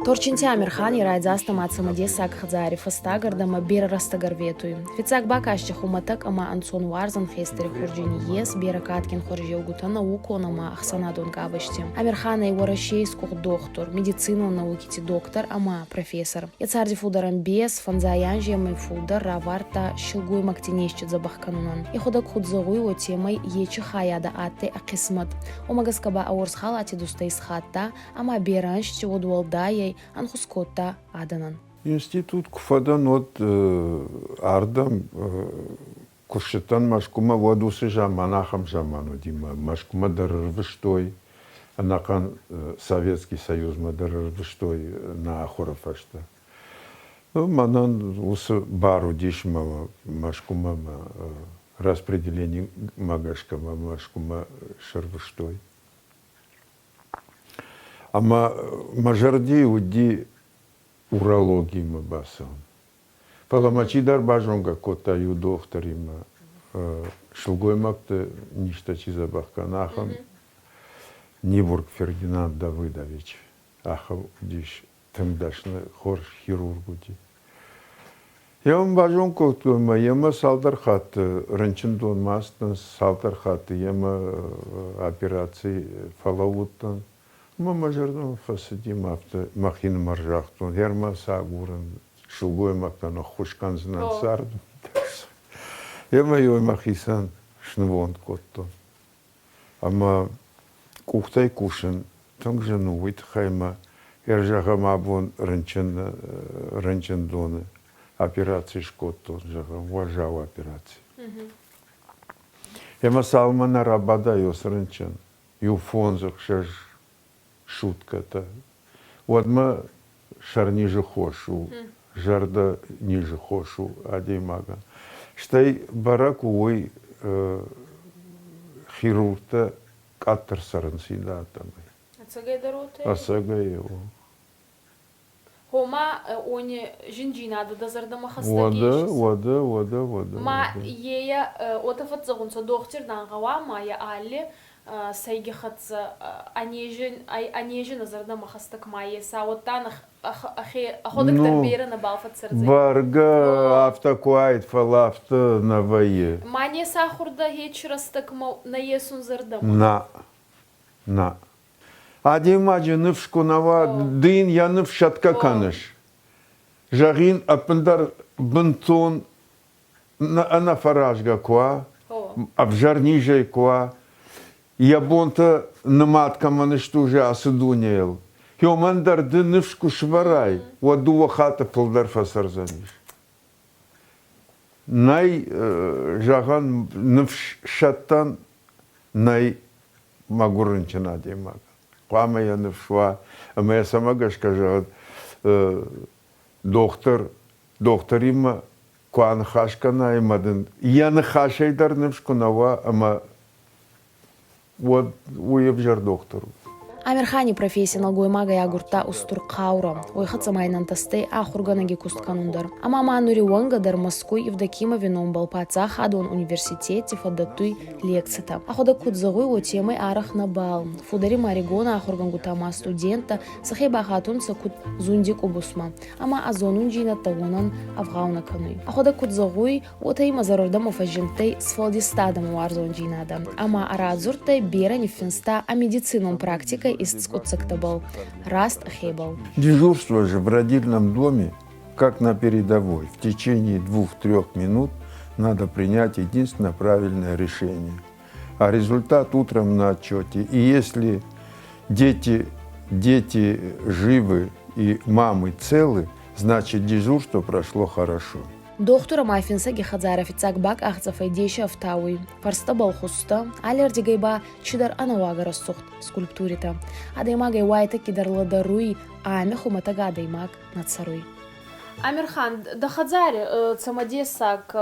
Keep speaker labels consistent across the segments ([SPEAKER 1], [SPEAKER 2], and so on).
[SPEAKER 1] Торчинти Амирхан ирайдзастам ацамадесак хазари фастагардама бера растагарветуй. Фицак бакашча хуматак ама ансон варзан хестери хурджини ес бера каткин хоржеу гутана уконама ахсанадон гавышти. Амирхана и ворашейскух доктор, медицину наукити доктор ама профессор. Яцарди фударам без фанзаянжемай фудар раварта шилгуй мактинещит забахканунан. И ходак худзагуй о темой ечи хаяда атте акисмат. Омагаскаба аурс халати дустайс хатта ама бераншти одуалдаяй анхускотта аданан.
[SPEAKER 2] Институт куфадан от ардам кушетан машкума вадусы жаманахам жаману дима машкума дарырвыштой анакан Советский Союз мадарырвыштой на ахурафашта. Манан усы бару дишмава машкума распределение магашкама машкума шарвыштой. Ама мажарди уди урологии мы басом. Паламачидар бажонга кота ю докторима шилгой макта ништа чиза бахканахам Нибург Фердинанд Давыдович ахав диш тымдашны хор хирургуди. Я вам бажонка тома ема салдар хаты рынчындон мастан салдар хаты ема операции фалауттан. Мама жердон фасидим авто махин маржахтон ерма сагурен шулгой мактано хушкан знан сарду. Я мою махисан шнвон котто. Ама кухтай кушен тонг жену витхайма ержагама бон ренчен доны операции шкотто жагам важал операции. Я масалмана рабада йос ренчен юфонзах шаж шутка-то. Вот мы шар ниже хошу, жарда ниже хошу, адеймага. Штай барак уой хирурта каттер сарансида там.
[SPEAKER 1] Ацагай дароте?
[SPEAKER 2] Асагай его.
[SPEAKER 1] Хома они жинджинада дазардама хастагеш.
[SPEAKER 2] Вода.
[SPEAKER 1] Ма ея отафат загунса дохтирдан гава я алли сайги хатса анежин назардама хастак мае сауттан аходак тербера на балфат сарзай.
[SPEAKER 2] Барга автокуайт фалафта на вае.
[SPEAKER 1] Мане сахурда хеч растак на есун зардама.
[SPEAKER 2] На. Адимаджи нывшкунава дын я нывшатка каныш. Жагин апындар бынтон на фаражга куа, абжарнижай куа. Ябонта наматка маныштуже асыдунел. Хёмандар ды нывшку шварай, вадува хата пылдар фасарзаниш. Най жаган нывшаттан най магурынчына демага. Куама я нывшва, ама я самагашка жагат докторима куан хашкана имадын. Я нахашайдар нывшкунава, ама вот уебжар доктору.
[SPEAKER 1] Амирхани профессионал гоймага ягурта устур каура. Ойхатса майнантасты ахурганаги кустканундар. Ама манури уангадар Москвы Евдокима вином балпаца хадон университете фадатуй лекцията. Ахода кудзагуй о темой арах на бал. Фудари маригона ахургангутама студента сахеба хатунца куд зундик обусма. Ама азонунджина тагунан афгауна кануй. Ахода кудзагуй о тайма зарордам офажинтай сфалдистадам уарзонджинада. Ама арадзуртай бера нефинста а медицинум практикой Раст Хейбл.
[SPEAKER 2] Дежурство же в родильном доме, как на передовой. В течение 2-3 минут надо принять единственно правильное решение. А результат утром на отчете. И если дети живы и мамы целы, значит дежурство прошло хорошо.
[SPEAKER 1] Доктора Мафинса Гехадзара Фицак Бак Ахцафайдеша Автауи. Фарста Балхуста, Алердигайба Чидар Анавага Рассухт скульптурита. Адаймагай Уайта Кидарладаруи, Ами Хуматага Адаймаг Нацаруи. Амирхан, Дахадзари Цамадесак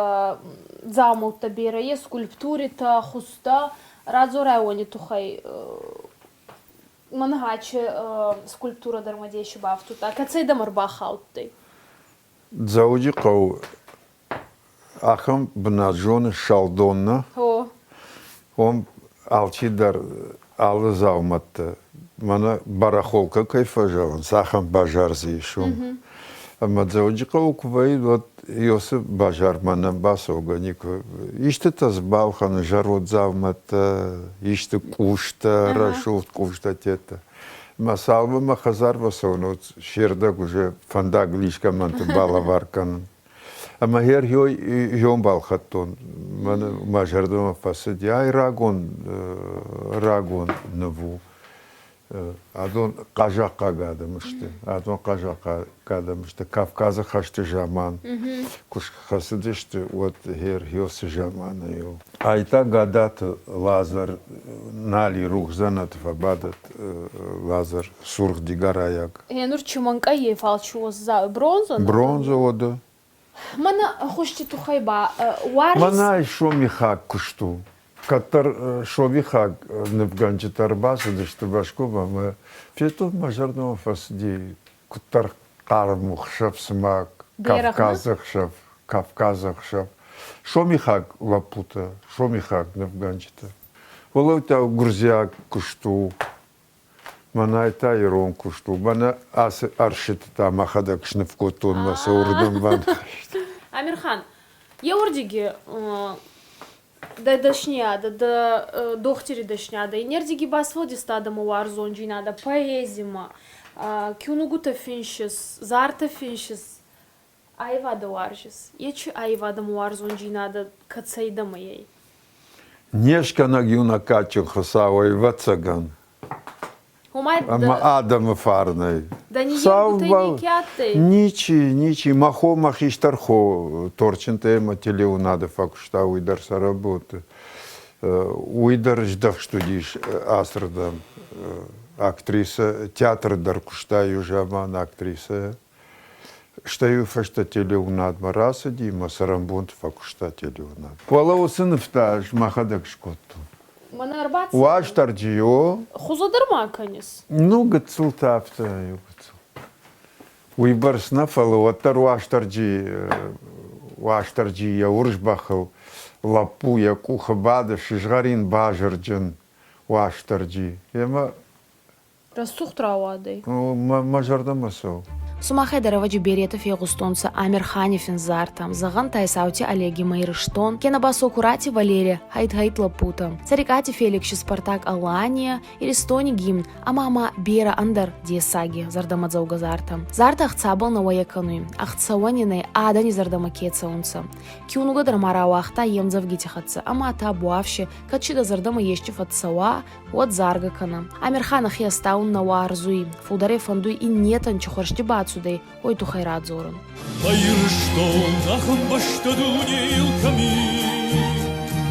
[SPEAKER 1] Замул Таберае скульптурита Хуста Радзорайони Тухай Мангачи скульптура Дармадеши Бафтута. Кацейда Марбахауттай.
[SPEAKER 2] Зауджи Кау Ахам Бнаджон Шалдонна. Он алчидар алы зауматты. Мана барахолка кайфажавын, сахан бажар зейшум. Ама дзауджика уквай, вот йосы бажар манан басога нико. Ишты таз балхан жарот зауматты, ишты кушта, рашут кушта тета. Масалва махазар васону, шердаг уже фандаг лишка манты балаваркан. Ама хер йом балхаттон, мана мажардома фасади, ай рагон наву. Адон кажака гадамышты, адон кажака гадамышты, Кавказа хашты жаман, куш хасыдышты, вот хер йосы жаман йо. Айта гадат Лазар, нали рухзанат фабадат Лазар сурх дигараяк.
[SPEAKER 1] Нур чуманка е фалчуоз за бронза?
[SPEAKER 2] Бронза ода.
[SPEAKER 1] Мана хошти тухайба, варис?
[SPEAKER 2] Мана шо михак кушту. Катар шовиха невганчи тарбасы дышты башкоба, мы фетов мажарного фасди кутар кармух шав смак, Кавказах шав. Шомихак лапута, шомихак невганчита. Волота Грузияк кушту, мана это ирон кушту, мана ас аршита махадак шневкотон маса урдам ван.
[SPEAKER 1] Амирхан, я урдиги да дашняда, да дохтери дашняда, и нердиги басводи стадаму варзонджинада, поэзима, кюнугута финшис, зарта финшис, айвада варжис. Ечи айвада муарзонджинада кацайдама ей.
[SPEAKER 2] Нешка на гюна качу хасавой вацаган. Ама Адам фарной.
[SPEAKER 1] Да не ебутай никяты.
[SPEAKER 2] Ничи, махо махиштархо торчин тема телеунада факушта уйдар са работы. Уйдар ждах штудиш асрдам. Актриса, театр даркушта южаман актриса. Штаю фашта телеунад мараса дима сарамбунт факушта телеунад. Пала сыныфтаж махадак шкотту.
[SPEAKER 1] Манарбац.
[SPEAKER 2] Уаш тарджио.
[SPEAKER 1] Хузадырма канис.
[SPEAKER 2] Ну гацул тафта югацул. Уйбар снафала ватар уаш тарджи я уржбахал лапу я куха бада шижгарин бажарджан уаш тарджи. Ема
[SPEAKER 1] Расух травадой.
[SPEAKER 2] мажарда масо.
[SPEAKER 1] Сумахайдарова Джиберетов Ягустонца Амирханефин Зартам, Заган Тайсаути Олеги Майрыштон, Кенабасо Курати Валерия, Хайт Лапута, Царикати Феликши Спартак Алания, Иристони Гимн, Амама Бера Андар Диесаги, Зардамадзауга Зартам. Зарта Ахцабал на Ваякануи, Ахцауанинай Адани Зардамакецаунца. Кюнуга Драмара Ахта Емзавгитихатца, Амата Буавши, Качида Зардама Ещев Атсауа, от Заргакана. Амирхан Ахьястаун на Варзуи, Фударе Фандуй и Нетан Чухарштибат Судей, ой ту хайрат зорун.
[SPEAKER 3] Айрыштон ахын баштадуне илками,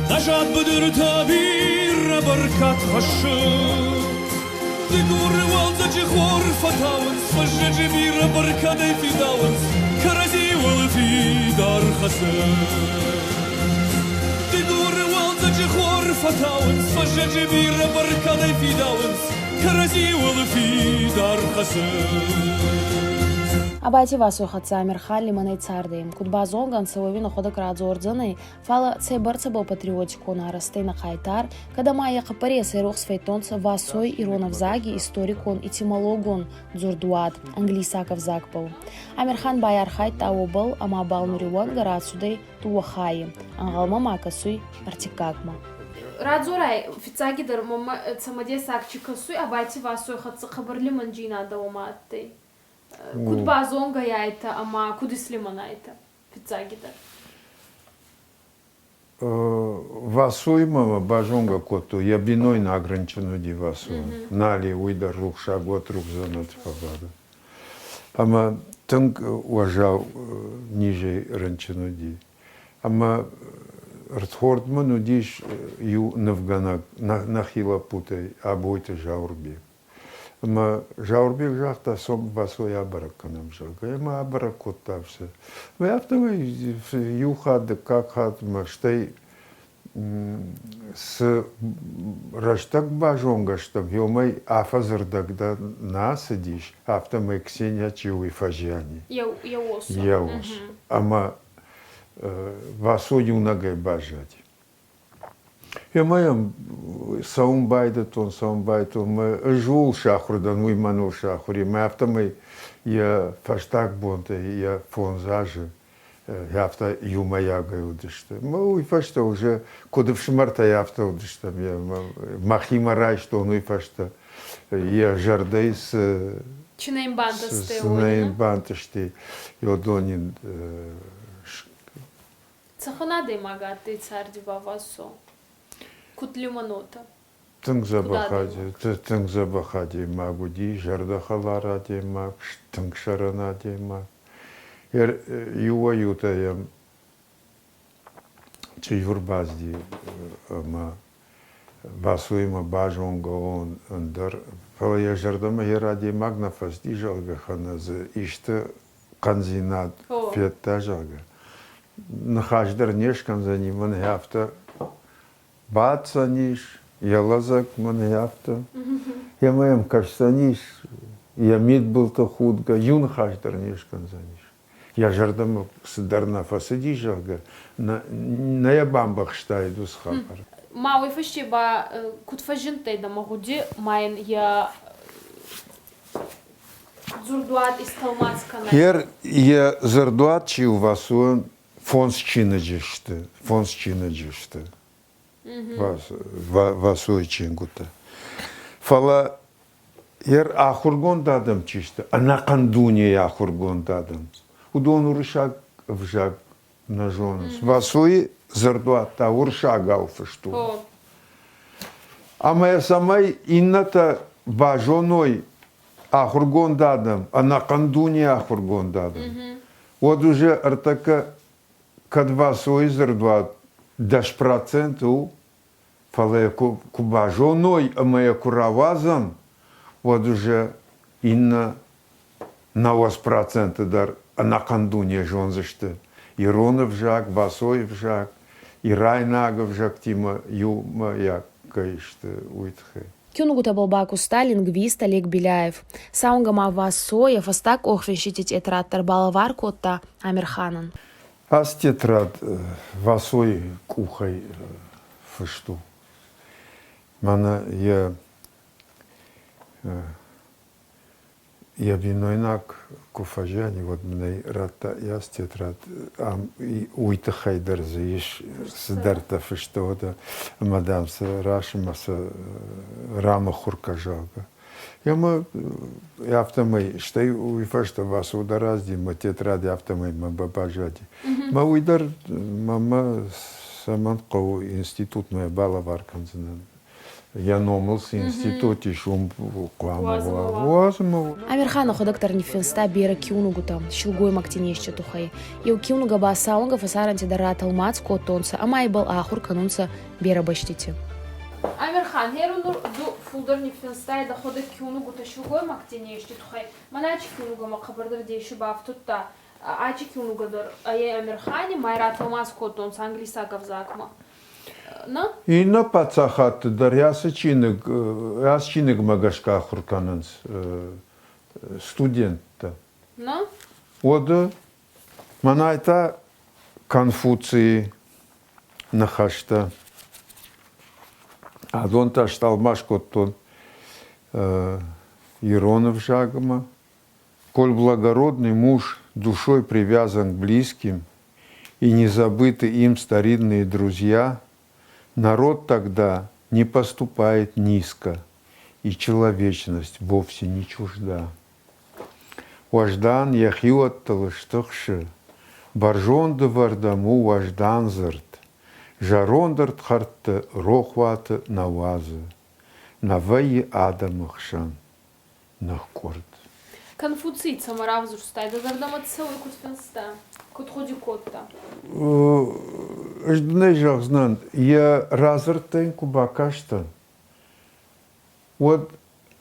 [SPEAKER 3] Нажат быдыр табир баркат хашы. Ты гурывал за чехор фатауэн, Сважеджи мира баркадай фидауэн, Каразивал фидар хасы. Ты гурывал за чехор фатауэн, Сважеджи мира баркадай фидауэн, Каразивал фидар хасы.
[SPEAKER 1] Абайти васу хатса Амирхан лиманай цардей. Кудбазонган савовина ходак радзордзанай, фала цейбарца был патриотику на растей на хайтар, когда майя хапаре сайрох сфейтонца васой иронов заги, историкон и тимологон дзурдуат, английсаков закпал. Амирхан байар хайт таобал, ама бал нуриван гарацудей туахаи, ангалма макасуй артикакма. Радзорай, фицагидар мама цамаде сакчикасуй, абайти васу хатса хабарли манджина дауматтай. Куд базонга яйта, ама куд ислимана яйта, фицагидар.
[SPEAKER 2] Васуй мама бажонга коту, я биной на ограниченную дивасу. Нали уйдар рух шагот рух занат фабада. Ама тынг уважал ниже ранчину ди. Ама ртхордману диш ю навганак нахила путай, абойте жаурби. Ама жаурбек жақта сом басой абараканам жага. Ема абаракот тавсы. Ма яптама юхады, как хат, ма штай с раштак бажонга штам, ёмай афазырдак да насадиш, автомай Ксения чиуи фажяни. Яос. Ама васо юнагай бажать. Я моем саумбайтон, мы жул шахурдан, мы ману шахури, мы автомой, я фаштак бонте, я фонзажи, я авто юмая гаюдышты. Мы уйфашта уже, коды в шмарта я авто удышта, я махима рай, что он уйфашта, я жардей с...
[SPEAKER 1] Чинаим бантасты,
[SPEAKER 2] Снаим банташти, йодонин...
[SPEAKER 1] Цахонады магаты царь дивавасо. Кутлиманота.
[SPEAKER 2] Тынг забахади магуди, жардахаларади маг, тынг шаранади маг. Юва ютаям чиюрбазди ма басуима бажонга он андер. Фала я жардама ради магна фасди жалга ханаз иште канзинат фетта жалга. Нахаждар неш канзани ман яфта бацаниш. Я лазак маньяфта, я моем кашсаниш, я мид был то худга, юн хаждар нешкан заниш. Я жардам сдарна фасади жалга, на я бамбах штайду с хапар.
[SPEAKER 1] Мауи фашти ба кутфажинтай да магуди майн я зурдуат исталмацкана.
[SPEAKER 2] Ер я зурдуат чи у вас он фонс чинаджиште. Васой чингута. Фала ер ахургон дадам чишта, а на кандуне ахургон дадам. Удон уршаг вжаг на жонус. Васой зардуата уршаг ауфашту. А моя самай инната бажоной ахургон дадам, а на кандуне ахургон дадам. Вот уже артака кадвасой зардуат. Даш проценту, фале куба жоной, а моя куравазан, вот уже инна на 8% дар, а на кандуне жон за что. Иронов жак, басоев жак, и райнагов жак, тима юма як каишта уйтхе.
[SPEAKER 1] Кюнгута балбаку лингвист Олег Беляев. Саунгама васоя фастак охвенщитить этраттар балавар котта Амирханан.
[SPEAKER 2] Аз тетрад васой кухай фашту. Мана я винойнак куфажани, вот мне рата я тетрад уйта хайдар заиш сдарта фашту да мадам са рашима са рама хуркажалга. Я автомой, что и фашта вас ударазди, ма тетради автомой, ма бабажади. Ма уйдар, мама саманко институт моя бала варканзанан. Я номлс институт и шум кламова.
[SPEAKER 1] Амирхана ходактар нефенста бера кюнугута, щелгой мактинеща тухай. И у кюнуга ба саунга фасаранти дарат алмац котонца, а майбал ахур канунца бера баштите. Амирхан, херунур ду фулдар нефенста да ходак кюнугута щелгой мактинеща тухай. Маначи кюнуга мақабардар дейші бафтутта. Ачи кюнугадар, а я Амирхане майрат алмац котонца англисаков закма. На?
[SPEAKER 2] И на пацахат дарясы чиныг магашка хуркананс студента.
[SPEAKER 1] На?
[SPEAKER 2] Ода манайта Конфуции нахашта. Адонта шталмаш коттон Иронов жагма. Коль благородный муж душой привязан к близким и не забыты им старинные друзья, народ тогда не поступает низко, и человечность вовсе не чужда. Важдан яхиот талыштықшы, баржонды вардаму важданзырт, жарондарт хартты рохваты навазы, навайи адамықшан нахкорд.
[SPEAKER 1] Конфуций самарав зурстай, да зардамат целый кутфенста, кутходи котта.
[SPEAKER 2] Ждней жах знан, я разыртын кубакашта. Вот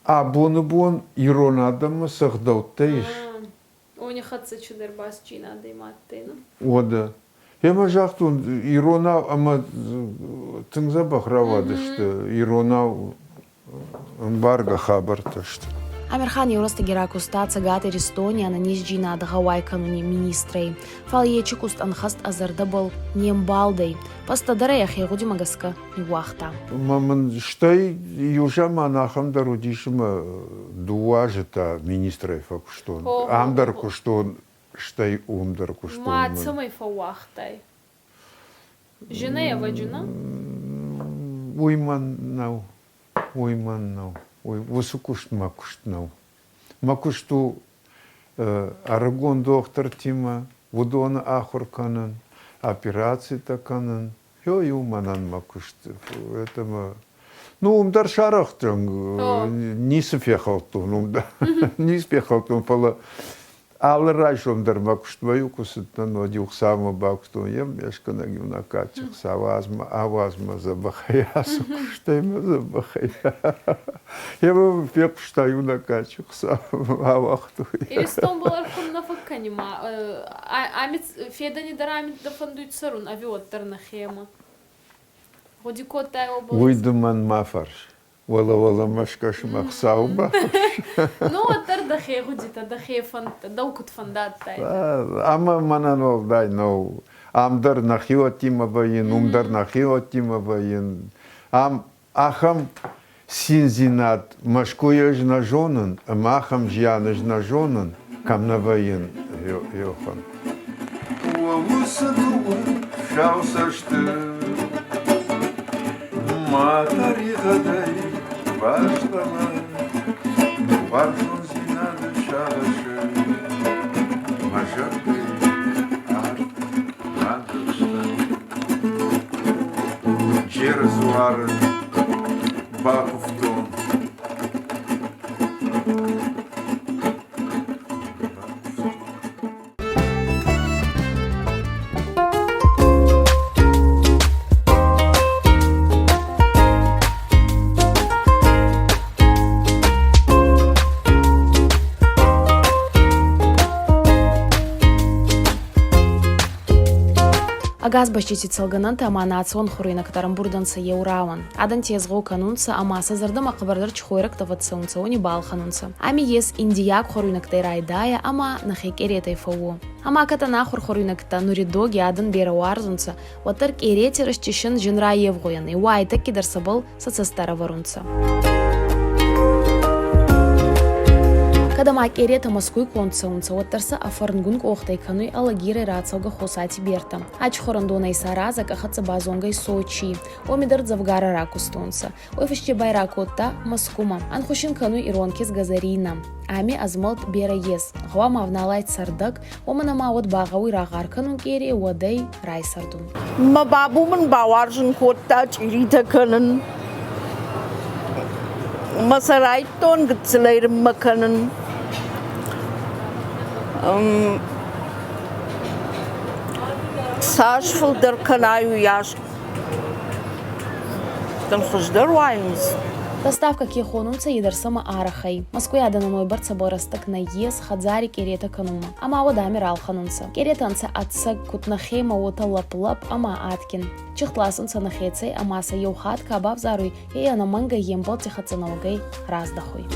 [SPEAKER 2] абуны-бун ирон адамы сахдауттайш.
[SPEAKER 1] Они хатса чудер бас чина дайматтайна.
[SPEAKER 2] Ода. Ема жахтун ирона, ама тыңза бахравады, что ирона эмбарго хабар то что.
[SPEAKER 1] Амирхан Евростагира кустаца гатер Эстония на низджина дагавай кануни министрей. Фальечи куст анхаст азардабал нембалдей. Пастадара яхегуди магаска нюахта.
[SPEAKER 2] Маман штай южама нахамдар удишма дуажета министрей факштон. Амдар куштон штай умдар куштон.
[SPEAKER 1] Мацамай фауахтай. Женея ваджуна?
[SPEAKER 2] Уйман нау. Ой, высокушт макуштнау. Макушту Арагон доктор Тима, Вудона Ахурканан, операции таканан. Юманан макушт. Это умдар шарахтран, не спехалтун, умдар, не спехалтун, пола. Але раньше умдар макушт мою кусутан, одюх саму баксту, яшка на гимнакачах, авазма забахаясу, куштайма забахая. Я бы пеп штаю на качах саму авахту.
[SPEAKER 1] Или стомбалар кун на факканима. Амит феда не дарамит да фандует сарун, авиоттар на хема. Годикот тай область.
[SPEAKER 2] Уйдуман мафарш. Вала машкаш махсауба.
[SPEAKER 1] Ну, оттар да хе годита, да хе фанд, да укут фандат тай.
[SPEAKER 2] Ама мананов дай, но амдар нахиотима ваин, умдар нахиотима ваин. Ахам синзинат машкуяж на жонан, амахам жьяныж на жонан, кам на ваин, йохан. Матари гадай, баштала, варшун зинады шараши, мажарты, радышта, черзуары, бахуфтон.
[SPEAKER 1] Агаз башчити целгананта ама национ хуруина катарам бурданца еурауан. Адан тезгу канунца ама сазардама кабардар чхойрак таватсаунца они балханунца. Ами ес индияк хуруина катайрайдая ама нахек эретай фау. Ама ката нахур хуруина ката нуридоги адан бера варзунца. Ватарк эрети расчищен женра евгоян и уайтак кидарсабал сацастара варунца. Когда мак эрета Москвы концеунца оттарса афарнгунг охтай кануй алагире рацауга хосати берта. Ач хорандона и сараза кахаца базонгай Сочи. Омидар завгара ракустунца. Ойфишче байракотта Москума. Анхушин кануй иронкис газарина. Ами азмалт бера ес. Гва мавналайт сардак. Омана маот багауи рагар канун кере уадай рай сардун.
[SPEAKER 4] Ма бабуман баваржын котта чирита канын. Масарайтон гцелайрым маканын. Сашфылдар канаю яш. Там хождар вайнс.
[SPEAKER 1] Доставка кихонунца идарсама арахай. Москве адананой барца борастак на ес хадзари керета канума. Ама водами ралханунца. Керетанца атсак кутнахема ота лап-лап ама аткин. Чихтласунца нахецей амаса еухат кабаб заруй и анаманга ембал тихацаналгай раздахуй.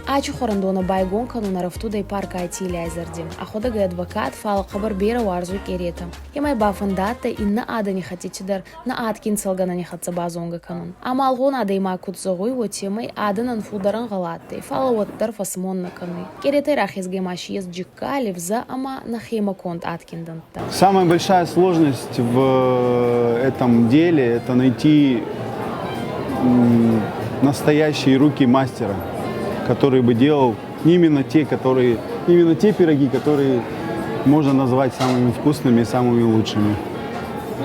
[SPEAKER 1] Ачу хорандона байгон кануна рафтуда и парка айтили айзардим. Аходага адвокат фала хабар бера варзу керета. Ямай бафандата и на ада не хотите дар на аткин целгана не хатса базонга канун. Ама алгон ада има кутзогуй вот темай аданан фударан галатты. Фала вот дар фасмон на кануй. Керета рахис гемаши ез джикали вза ама на хема конт аткинданта.
[SPEAKER 5] Самая большая сложность в этом деле – это найти настоящие руки мастера, который бы делал именно те пироги, которые можно назвать самыми вкусными и самыми лучшими.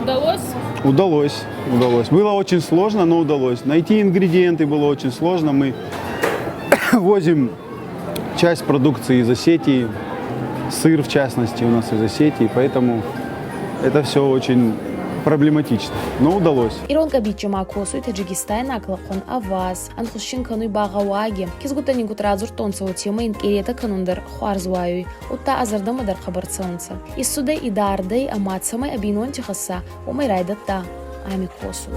[SPEAKER 5] Удалось? Удалось. Было очень сложно, но удалось. Найти ингредиенты было очень сложно. Мы возим часть продукции из Осетии, сыр в частности у нас из Осетии, поэтому это все очень проблематично, но удалось.
[SPEAKER 1] Иронка бичама косу Таджикистан аклахон аваз, анхушин кануй багаваги, кизгутани гутразур тонца у тема инкерета канундар хуарзуаюй, утта азардамадар хабарцанца. Из суда и дардей аматсамай абинон тихаса, умай райдатта, ами косу.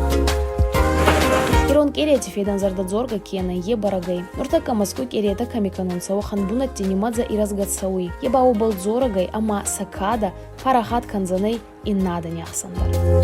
[SPEAKER 1] Ирон керия тифейдан зардадзорга кена е барагай. Нуртака Москву керета камиканунца охан бунат тенемадза и разгацауи. Ебау балдзорагай, ама сакада, парахат канзаней и надо няхсандар.